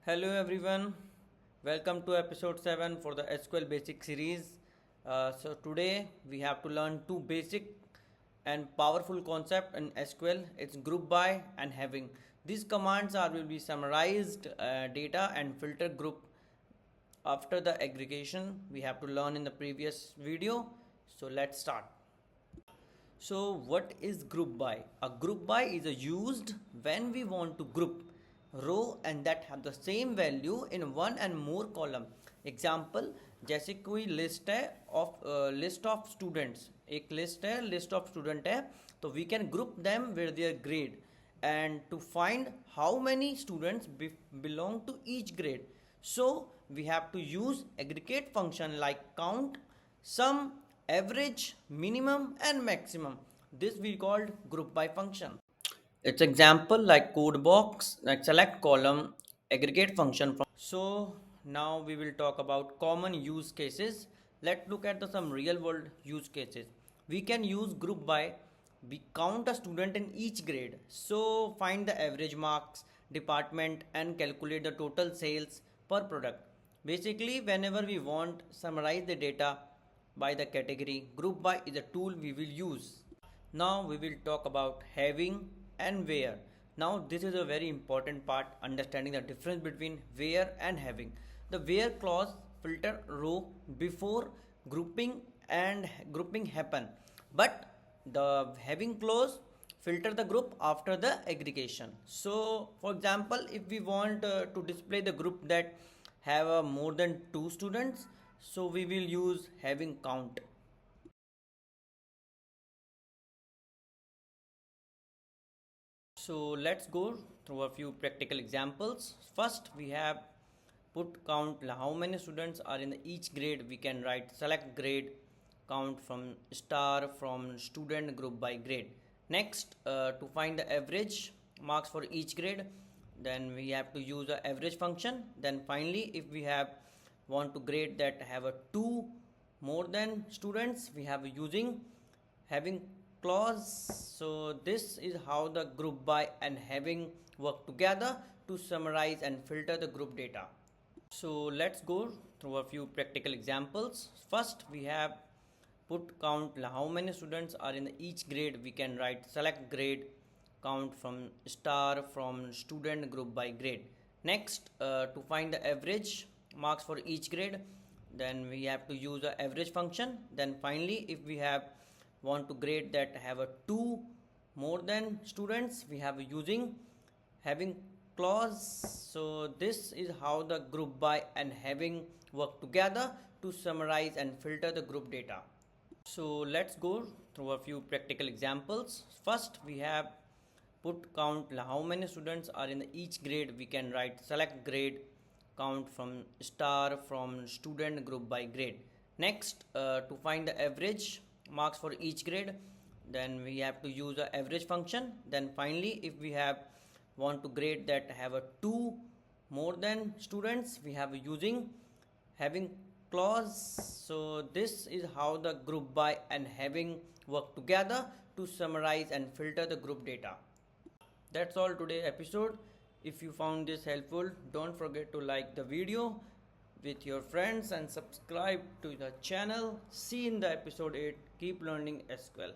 Hello everyone, welcome to episode 7 for the SQL basic series. So today we have to learn two basic and powerful concept in SQL. It's group by and having. These commands will be summarized data and filter group after the aggregation we have to learn in the previous video. So let's start. So what is group by? A group by is used when we want to group row and that have the same value in one and more column. Example, जैसे कोई list है of list of students, एक list of student है तो we can group them with their grade and to find how many students belong to each grade, so we have to use aggregate function like count, sum, average, minimum and maximum. This we called group by function. Its example like code box, like select column, aggregate function from. So now we will talk about common use cases. Let's look at some real world use cases. We can use group by. We count a student in each grade, so find the average marks, department and calculate the total sales per product. Basically, whenever we want summarize the data by the category, group by is a tool we will use. Now we will talk about having and where. Now this is a very important part, understanding the difference between where and having. The where clause filter row before grouping happen, but the having clause filter the group after the aggregation. So for example, if we want to display the group that have more than 2 students, so we will use having count. So let's go through a few practical examples. First we have put count, how many students are in each grade. We can write select grade, count from star from student group by grade. Next, to find the average marks for each grade, then we have to use the average function. Then finally, if we have want to grade that have a 2 more than students, we have using having clause. So this is how the group by and having work together to summarize and filter the group data. So let's go through a few practical examples. First we have put count, how many students are in each grade. We can write select grade, count from star from student group by grade. Next, to find the average marks for each grade, then we have to use the average function. Then finally, if we have want to grade that have a 2 more than students, we have using having clause. So this is how the group by and having work together to summarize and filter the group data. So let's go through a few practical examples. First we have put count, how many students are in each grade. We can write select grade, count from star from student group by grade. Next, to find the average marks for each grade, then we have to use the average function. Then finally, if we have want to grade that have a 2 more than students, we have using having clause. So this is how the group by and having work together to summarize and filter the group data. That's all today episode. If you found this helpful, don't forget to like the video with your friends and subscribe to the channel. See you in the episode 8. Keep learning SQL.